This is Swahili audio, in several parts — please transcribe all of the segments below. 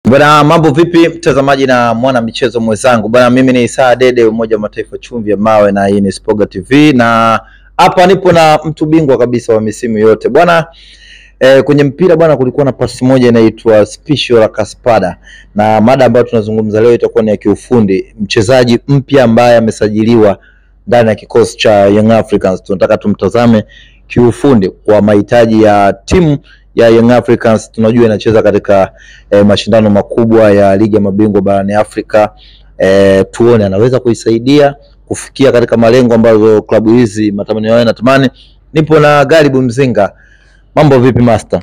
Bwana, mambo vipi mtazamaji na mwana michezo mwenzangu? Bwana, mimi ni Isa Dede, Umoja wa Mataifa chumvi ya mawe, na hii ni Spoga TV, na hapa nipo na mtu bingwa kabisa wa misimu yote. Bwana, kwenye mpira bwana, kulikuwa na pasi moja inaitwa Special la Kaspada, na mada ambayo tunazungumza leo itakuwa ni ya kiufundi. Mchezaji mpya ambaye amesajiliwa ndani ya kikosi cha Young Africans, tunataka tumtazame kiufundi kwa mahitaji ya timu ya Young Africans. Tunajua inacheza katika mashindano makubwa ya ligi ya mabingwa barani Afrika. Tuone anaweza kuisaidia kufikia katika malengo ambayo klabu hizi matamanio yao yanatamani. Nipo na Garibu Mzinga. Mambo vipi master?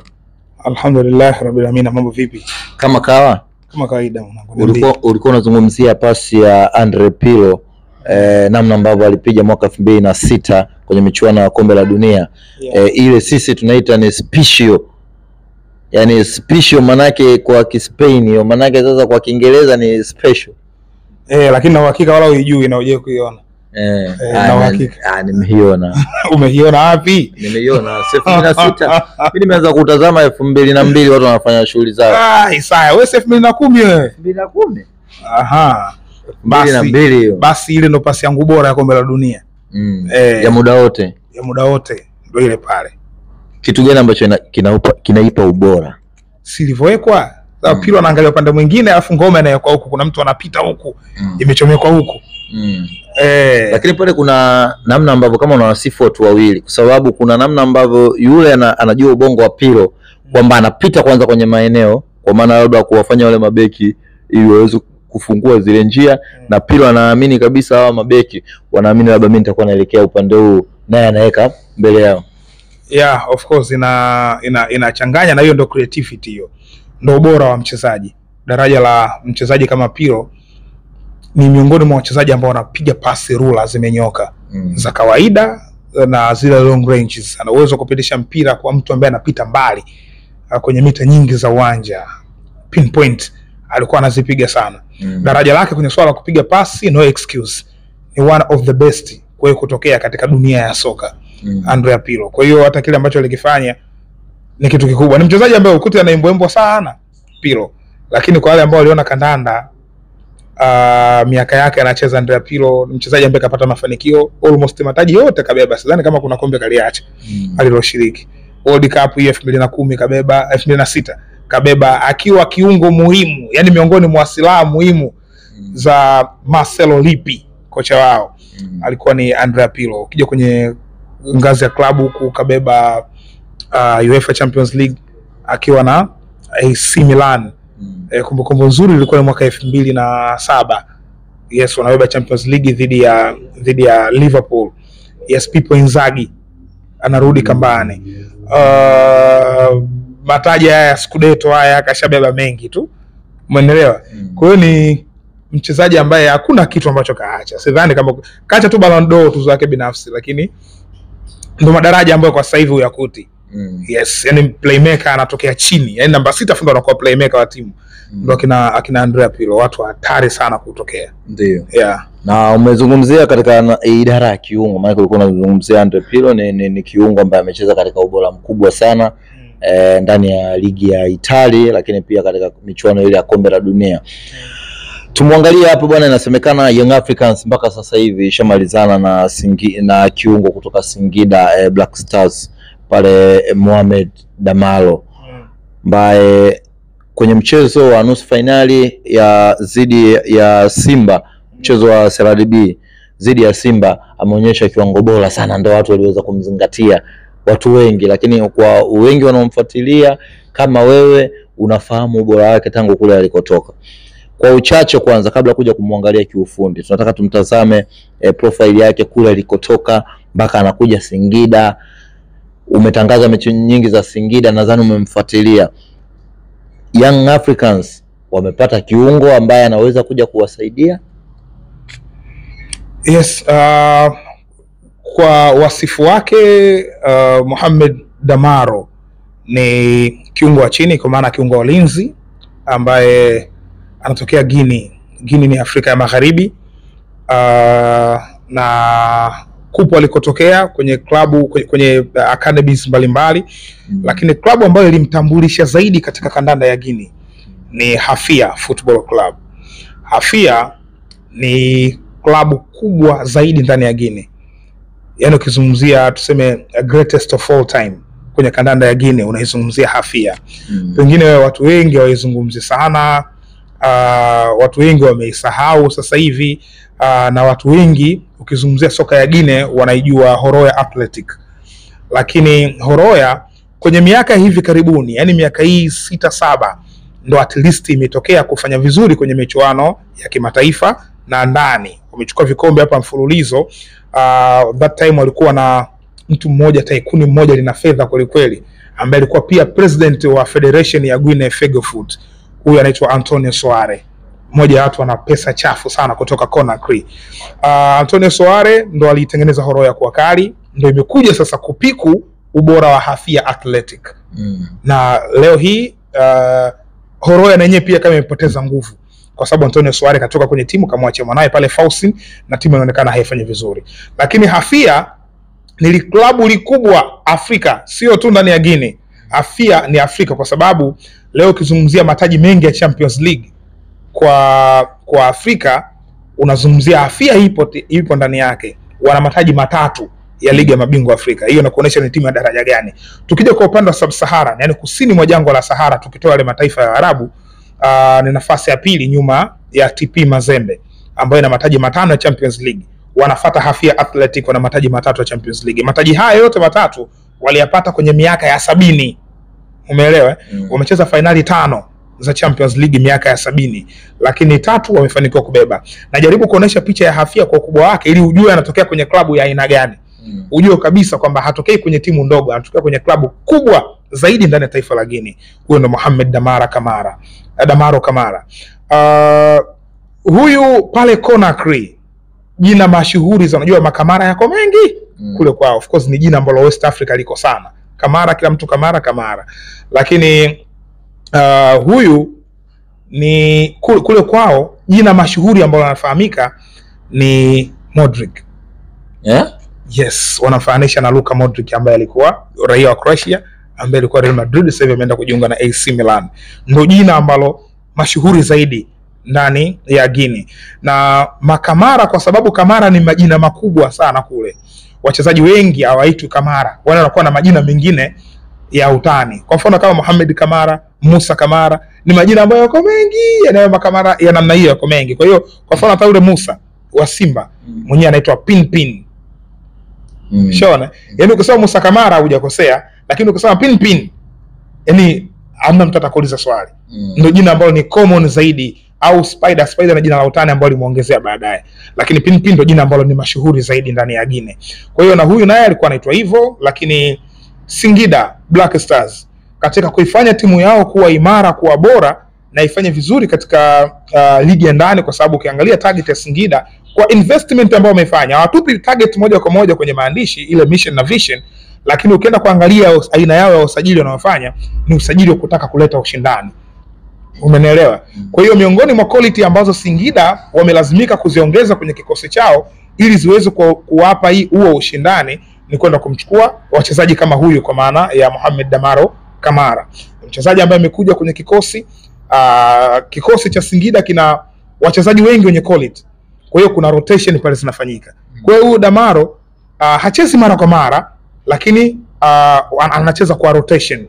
Alhamdulillah rabbil alamin. Mambo vipi? Kama kawa? Kama kawaida. Ulikuwa unazungumzia pasi ya Andre Pirlo, namna ambavyo alipiga mwaka 2006 kwenye michuano ya kombe la dunia. Ile sisi tunaita ni special. Yani special manake kwa Kispain, manake sasa kwa Kiingereza ni special. Lakini na uhakika wala hujui na uje kuiona. Na uhakika. Nimeiona. Umeiona wapi? Nimeiona 2006. Mimi nimeanza kutazama 2002 watu wanafanya shughuli zao. Isaya, wewe 2010 wewe. 2010. Aha. Basi ile ndo pasi yangu bora ya kombe la dunia. Ya muda wote. Ya muda wote ndio ile pale. Kitu gani ambacho kinaipa ubora? Silivyowekwa. Pirlo anaangalia upande mwingine alafu ngoma inawekwa huku, kuna mtu anapita huku, imechomekwa huku. Lakini pale kuna namna ambavyo kama unawasifu watu wawili, kwa sababu kuna namna ambavyo yule anajua ubongo wa Pirlo kwamba anapita kwanza kwenye maeneo, kwa maana labda kuwafanya wale mabeki ili waweze kufungua zile njia, na Pirlo anaamini kabisa hawa mabeki wanaamini labda mimi nitakuwa naelekea upande huu, naye anaweka mbele yao. Yeah, of course inachanganya, na hiyo ndio creativity, hiyo ndio ubora wa mchezaji. Daraja la mchezaji kama Pirlo ni miongoni mwa wachezaji ambao wanapiga pasi rula zimenyoka za kawaida na zile long ranges. Ana uwezo kupitisha mpira kwa mtu ambaye anapita mbali kwenye mita nyingi za uwanja. Pinpoint alikuwa anazipiga sana. Daraja lake kwenye swala la kupiga pasi no excuse. Ni one of the best kwa kutokea katika dunia ya soka. Andre Pirlo. Kwa hiyo hata kile ambacho alikifanya ni kitu kikubwa. Ni mchezaji ambaye ukuti anaimbwembwa sana Pirlo, lakini kwa wale ambao waliona kandanda miaka yake anacheza Andre Pirlo, mchezaji ambaye kapata mafanikio almost mataji yote kabeba. Sidhani kama kuna kombe kaliacha aliloshiriki. World Cup 2010 kabeba, 2006 kabeba akiwa kiungo muhimu, yani miongoni mwa silaha muhimu za Marcelo Lippi, kocha wao. Alikuwa ni Andre Pirlo. Ukija kwenye ngazi ya klabu huku kabeba UEFA Champions League akiwa na AC Milan. Kumbukumbu nzuri ilikuwa ni mwaka 2007. Yes, wanabeba Champions League dhidi ya Liverpool. Yes, Pippo Inzaghi anarudi kambani. Mataji haya Scudetto haya akashabeba mengi tu. Umeelewa? Kwa hiyo ni mchezaji ambaye hakuna kitu ambacho kaacha. Sidhani kama kaacha tu Ballon d'Or tuzo yake binafsi, lakini ndo madaraja ambayo kwa sasa hivi uyakuti. Yes, yani playmaker anatokea chini. Yani namba 6 ndo anakuwa playmaker wa timu. Ndo akina Andre Pirlo, watu hatari sana kutokea. Ndio. Yeah. Na umezungumzia katika idara ya kiungo, maana ulikuwa unazungumzia Andre Pirlo ni kiungo ambaye amecheza katika ubora mkubwa sana ndani ya ligi ya Italia, lakini pia katika michuano ile ya kombe la dunia. Tumwangalia hapo bwana, inasemekana Young Africans mpaka sasa hivi ishamalizana na kiungo kutoka Singida Black Stars pale Mohamed Damalo, ambaye kwenye mchezo wa nusu finali ya zidi ya Simba, mchezo wa CRDB zidi ya Simba, ameonyesha kiwango bora sana, ndio watu waliweza kumzingatia watu wengi, lakini kwa wengi wanaomfuatilia kama wewe unafahamu ubora wake tangu kule alikotoka. Kwa uchache kwanza, kabla kuja kumwangalia kiufundi, tunataka tumtazame profile yake kule alikotoka mpaka anakuja Singida. Umetangaza mechi nyingi za Singida, nadhani umemfuatilia. Young Africans wamepata kiungo ambaye anaweza kuja kuwasaidia. Yes, kwa wasifu wake Mohamed Damaro ni kiungo wa chini, kwa maana kiungo wa ulinzi ambaye anatokea Guinea. Guinea ni Afrika ya Magharibi. Na kupo alikotokea kwenye klabu, kwenye academies mbalimbali. Lakini klabu ambayo ilimtambulisha zaidi katika kandanda ya Guinea ni Hafia Football Club. Hafia ni klabu kubwa zaidi ndani ya Guinea. Yaani ukizungumzia tuseme greatest of all time kwenye kandanda ya Guinea unaizungumzia Hafia. Pengine watu wengi hawaizungumzi sana, watu wengi wameisahau sasa hivi, na watu wengi ukizungumzia soka ya Guinea wanaijua Horoya Athletic. Lakini Horoya kwenye miaka hivi karibuni, yani miaka hii 6-7 ndo at least imetokea kufanya vizuri kwenye michuano ya kimataifa na ndani. Wamechukua vikombe hapa mfululizo. That time walikuwa na mtu mmoja, tycoon mmoja lina fedha kweli kweli, ambaye alikuwa pia president wa Federation ya Guinea Fegofoot. Huyu anaitwa Antonio Soare. Mmoja wa watu wana pesa chafu sana kutoka Conakry. Antonio Soare ndo alitengeneza Horoya kwa kali, ndo imekuja sasa kupiku ubora wa Hafia Athletic. Na leo hii Horoya na yenyewe pia kama imepoteza nguvu, kwa sababu Antonio Soare katoka kwenye timu kamwacha mwanae pale Faucin, na timu inaonekana haifanyi vizuri. Lakini Hafia ni klabu likubwa Afrika, sio tu ndani ya Guinea. Hafia ni Afrika kwa sababu leo ukizungumzia mataji mengi ya Champions League kwa Afrika, unazungumzia Hafia ipo ndani yake. Wana mataji 3 ya ligi ya mabingwa Afrika. Hiyo inakuonesha ni timu ya daraja gani. Tukija kwa upande wa Sub-Sahara, yani kusini mwa jangwa la Sahara, tukitoa wale mataifa ya Arabu, ni nafasi ya pili nyuma ya TP Mazembe ambayo ina mataji 5 ya Champions League. Wanafuata Hafia Athletic wana mataji 3 ya Champions League. Mataji haya yote 3 waliyapata kwenye miaka ya 70. Umeelewa? Wamecheza finali 5 za Champions League miaka ya 70, lakini 3 wamefanikiwa kubeba. Najaribu kuonesha picha ya Hafia kwa ukubwa wake ili ujue anatokea kwenye klabu ya aina gani. Ujue kabisa kwamba hatokei kwenye timu ndogo, anatokea kwenye klabu kubwa zaidi ndani ya taifa la Guinea. Huyo ndo Mohamed Damaro Kamara. Huyu pale Conakry, jina mashuhuri za, unajua makamara yako mengi kule kwao. Of course ni jina ambalo West Africa liko sana. Kamara, kila mtu Kamara. Lakini huyu ni kule kwao jina mashuhuri ambalo linafahamika ni Modric. Yes, wanafananisha na Luka Modric ambaye alikuwa raia wa Croatia, ambaye alikuwa Real Madrid, sasa hivi ameenda kujiunga na AC Milan. Ndio jina ambalo mashuhuri zaidi ndani ya Guinea. Na Makamara, kwa sababu Kamara ni majina makubwa sana kule, wachezaji wengi hawaitwi Kamara, wale wanakuwa na majina mengine ya utani. Kwa mfano kama Mohamed Kamara, Musa Kamara, ni majina ambayo yako mengi, yanayo Makamara ya namna hiyo yako mengi. Kwa hiyo kwa mfano hata yule Musa wa Simba mwenyewe anaitwa Pinpin. Shona, yani ukisema Musa Kamara hujakosea, lakini ukisema Pinpin, yani hamna mtu atakuuliza swali. Ndio jina ambalo ni common zaidi, au Spider na jina la utani ambalo limeongezea baadaye. Lakini Pinpin ndio jina ambalo ni mashuhuri zaidi ndani ya Guinea. Kwa hiyo na huyu naye alikuwa anaitwa hivyo. Lakini Singida Black Stars katika kuifanya timu yao kuwa imara, kuwa bora na ifanye vizuri katika ligi ya ndani, kwa sababu ukiangalia target ya Singida kwa investment ambayo wamefanya, hawatupi target moja kwa moja kwenye maandishi ile mission na vision, lakini ukienda kuangalia aina yao ya usajili wanaofanya ni usajili wa kutaka kuleta ushindani. Umenielewa? Kwa hiyo miongoni mwa quality ambazo Singida wamelazimika kuziongeza kwenye kikosi chao ili ziweze kuwapa huo ushindani ni kwenda kumchukua wachezaji kama huyu, kwa maana ya Mohamed Damaro Kamara. Mchezaji ambaye amekuja kwenye kikosi. Kikosi cha Singida kina wachezaji wengi wenye quality. Kwa hiyo kuna rotation pale zinafanyika. Kwa hiyo Damaro hachezi mara kwa mara, lakini anacheza kwa rotation.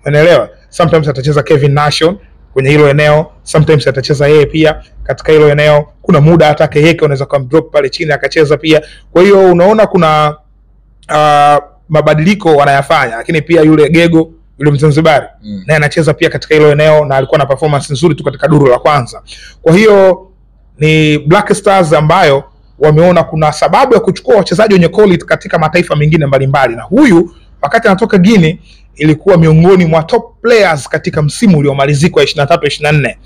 Unaelewa? Sometimes atacheza Kevin Nation kwenye hilo eneo, sometimes atacheza yeye pia katika hilo eneo. Kuna muda hata Keheke unaweza kumdrop pale chini akacheza pia. Kwa hiyo unaona kuna mabadiliko wanayafanya. Lakini pia yule Gego, yule Mzanzibari, naye anacheza pia katika hilo eneo na alikuwa na performance nzuri tu katika duru la kwanza. Kwa hiyo ni Black Stars ambayo wameona kuna sababu ya kuchukua wachezaji wenye quality katika mataifa mengine mbalimbali, na huyu wakati anatoka Guinea ilikuwa miongoni mwa top players katika msimu uliomalizika 23-24.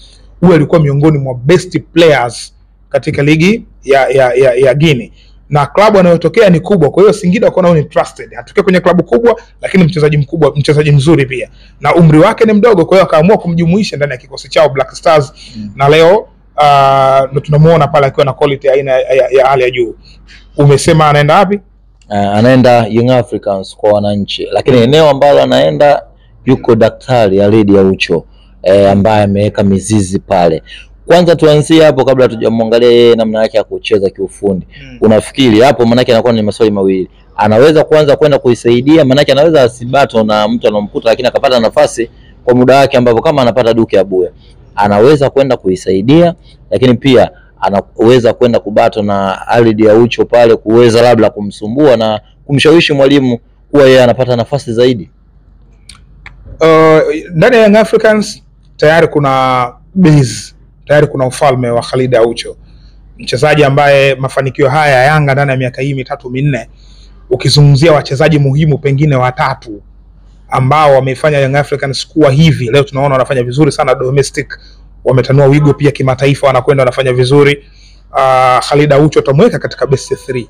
Huyu alikuwa miongoni mwa best players katika ligi ya Guinea, na klabu anayotokea ni kubwa. Kwa hiyo Singida wakaona ni trusted, atokea kwenye klabu kubwa, lakini mchezaji mkubwa, mchezaji mzuri pia, na umri wake ni mdogo. Kwa hiyo akaamua kumjumuisha ndani ya kikosi chao Black Stars, na leo ndio tunamuona pale akiwa na quality aina ya hali ya juu. Umesema anaenda wapi? Anaenda Young Africans kwa wananchi, lakini eneo ambalo anaenda yuko Daktari Alidi Aucho. ambaye ameweka mizizi pale. Kwanza tuanzie hapo kabla hatujamwangalia yeye namna yake ya kucheza kiufundi. Unafikiri hapo manake anakuwa ni maswali mawili. Anaweza kwanza kwenda kuisaidia, manake anaweza asibato na mtu anomkuta lakini akapata nafasi kwa muda wake ambapo kama anapata Duke Abuya. Anaweza kwenda kuisaidia, lakini pia anaweza kwenda kubato na Khalid Aucho pale kuweza labda kumsumbua na kumshawishi mwalimu kuwa yeye anapata nafasi zaidi. Ndani ya Young Africans tayari kuna base, tayari kuna ufalme wa Khalid Aucho, mchezaji ambaye mafanikio haya ya Yanga ndani ya miaka hii mitatu minne, ukizungumzia wachezaji muhimu pengine watatu ambao wameifanya Young Africans kuwa hivi leo tunaona wanafanya vizuri sana domestic, wametanua wigo pia kimataifa, wanakwenda wanafanya vizuri. Khalid Aucho utamweka katika best 3.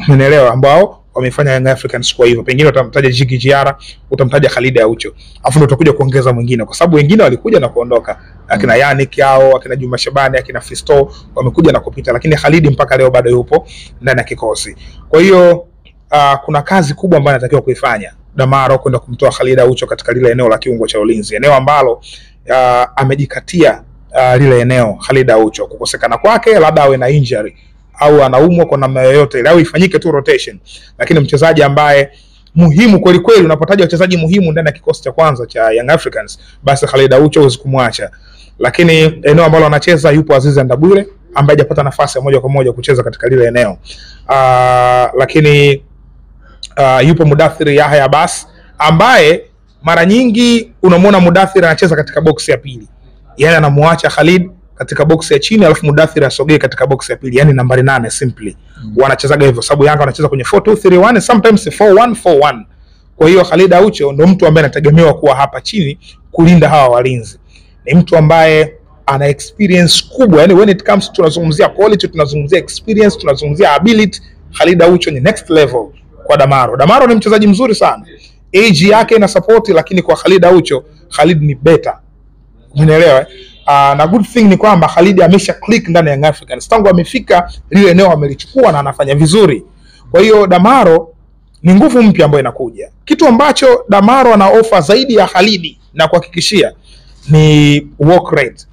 Umeelewa, ambao wamefanya Young Africans kwa hivyo. Pengine utamtaja Jiki Jiara, utamtaja Khalid Aucho. Afu ndio utakuja kuongeza mwingine kwa sababu wengine walikuja na kuondoka. Akina Yannick yao, akina Juma Shabani, akina Fisto wamekuja na kupita, lakini Khalid mpaka leo bado yupo ndani ya kikosi. Kwa hiyo kuna kazi kubwa ambayo anatakiwa kuifanya Damaro kwenda kumtoa Khalid Aucho katika lile eneo la kiungo cha ulinzi. Eneo ambalo amejikatia lile eneo Khalid Aucho, kukosekana kwake labda awe na injury au anaumwa kwa namna yoyote ile au ifanyike tu rotation, lakini mchezaji ambaye muhimu kweli kweli, unapotaja wachezaji muhimu ndani ya kikosi cha kwanza cha Young Africans, basi Khalid Aucho huwezi kumwacha. Lakini eneo ambalo anacheza yupo Aziz Ndabwile ambaye hajapata nafasi ya moja kwa moja kucheza katika lile eneo. Lakini yupo Mudathir Yahya Abbas ambaye mara nyingi unamwona Mudathir anacheza katika box ya pili, yani anamuacha Khalid katika box ya chini alafu Mudathir asogee katika box ya pili, yani nambari 8 simply. Wanachezaga hivyo sababu Yanga wanacheza kwenye 4-2-3-1 sometimes 4-1-4-1. Kwa hiyo Khalid Aucho ndo mtu ambaye anategemewa kuwa hapa chini kulinda hawa walinzi. Ni mtu ambaye ana experience kubwa, yani when it comes tunazungumzia quality, tunazungumzia experience, tunazungumzia ability, Khalid Aucho ni next level kwa Damaro. Damaro ni mchezaji mzuri sana, age yake ina support, lakini kwa Khalid Aucho, Khalid ni better. Umeelewa? Na good thing ni kwamba Khalid amesha click ndani ya Young Africans tangu amefika lile eneo amelichukua na anafanya vizuri. Kwa hiyo Damaro ni nguvu mpya ambayo inakuja. Kitu ambacho Damaro ana offer zaidi ya Khalid na kuhakikishia ni work rate.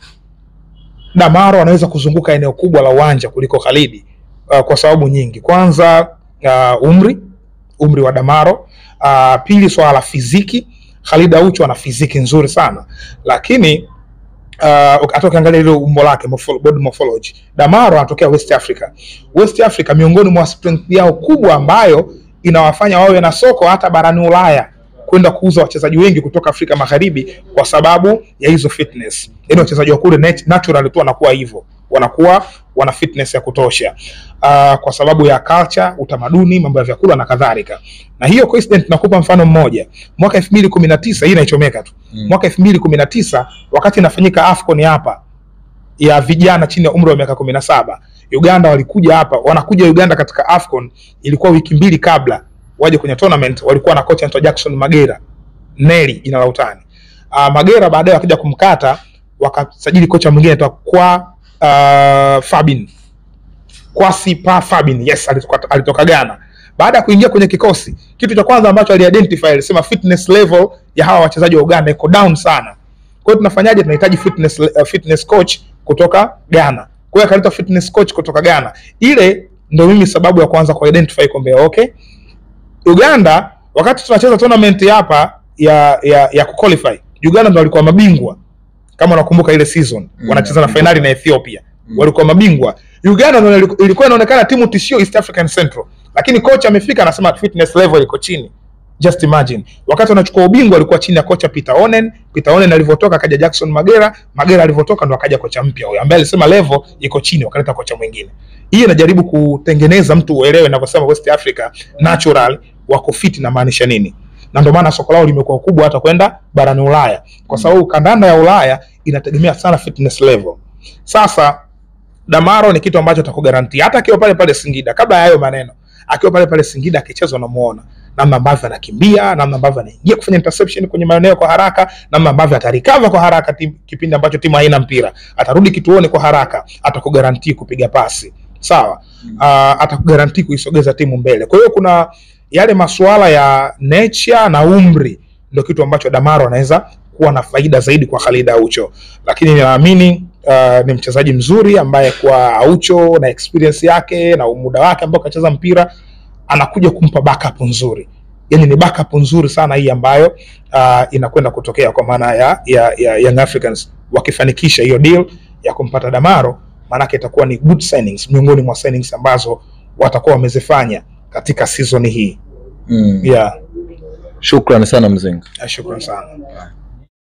Damaro anaweza kuzunguka eneo kubwa la uwanja kuliko Khalid kwa sababu nyingi. Kwanza umri wa Damaro, pili swala la fiziki. Khalid Aucho ana fiziki nzuri sana, lakini hata ukiangalia ile umbo lake, body morphology, Damaro anatokea West Africa. West Africa miongoni mwa strength yao kubwa ambayo inawafanya wawe na soko hata barani Ulaya kwenda kuuza wachezaji wengi kutoka Afrika Magharibi kwa sababu ya hizo fitness. Yaani wachezaji wa kule natural tu wanakuwa hivyo, wanakuwa wana fitness ya kutosha kwa sababu ya culture, utamaduni, mambo ya vyakula na kadhalika. Na hiyo coincident nakupa mfano mmoja. Mwaka 2019 hii inaichomeka tu. Mwaka 2019 wakati inafanyika AFCON hapa ya vijana chini ya umri wa miaka 17, Uganda walikuja hapa, wanakuja Uganda katika AFCON, ilikuwa wiki mbili kabla waje kwenye tournament, walikuwa na kocha anaitwa Jackson Magera, Neli ina lautani. Magera baadaye akaja kumkata, wakasajili kocha mwingine anaitwa Fabin, yes, alitoka Ghana. Baada ya kuingia kwenye kikosi, kitu cha kwanza ambacho aliidentify alisema fitness level ya hawa wachezaji wa Uganda iko down sana. Kwa hiyo tunafanyaje? Tunahitaji fitness coach kutoka Ghana. Kwa hiyo akaleta fitness coach kutoka Ghana. Ile ndio mimi sababu ya kwanza ku identify kwamba okay, Uganda wakati tunacheza tournament hapa ya kuqualify, Uganda ndio walikuwa mabingwa. Kama unakumbuka ile season, wanacheza na finali na Ethiopia. Walikuwa mabingwa. Uganda ndio ilikuwa inaonekana timu tishio East African Central. Lakini kocha amefika anasema fitness level iko chini. Just imagine. Wakati wanachukua ubingwa alikuwa chini ya kocha Peter Onen alivyotoka akaja Jackson Magera alivyotoka ndo akaja kocha mpya huyo ambaye alisema level iko chini, wakaleta kocha mwingine. Hii inajaribu kutengeneza mtu uelewe na kusema West Africa natural wako fit na maanisha nini. Na ndio maana soko lao limekuwa kubwa hata kwenda barani Ulaya. Kwa sababu kandanda ya Ulaya inategemea sana fitness level. Sasa Damaro ni kitu ambacho atakugarantia hata akiwa pale pale Singida. Kabla ya hayo maneno, akiwa pale pale Singida akicheza unamuona namna ambavyo anakimbia, namna ambavyo anaingia kufanya interception kwenye maeneo kwa haraka, namna ambavyo atarecover kwa haraka kipindi ambacho timu haina mpira. Atarudi kituoni kwa haraka, atakugarantia kupiga pasi. Sawa? Atakugarantia kuisogeza timu mbele. Kwa hiyo kuna yale masuala ya nature na umri ndio kitu ambacho Damaro anaweza kuwa na faida zaidi kwa Khalid Aucho, lakini naamini ni mchezaji mzuri ambaye kwa Aucho na experience yake na muda wake ambao kacheza mpira anakuja kumpa backup nzuri. Yani ni backup nzuri sana hii ambayo inakwenda kutokea, kwa maana ya Young Africans wakifanikisha hiyo deal ya kumpata Damaro, maana itakuwa ni good signings miongoni mwa signings ambazo watakuwa wamezifanya katika season hii. Shukrani sana Mzinga. Shukrani sana.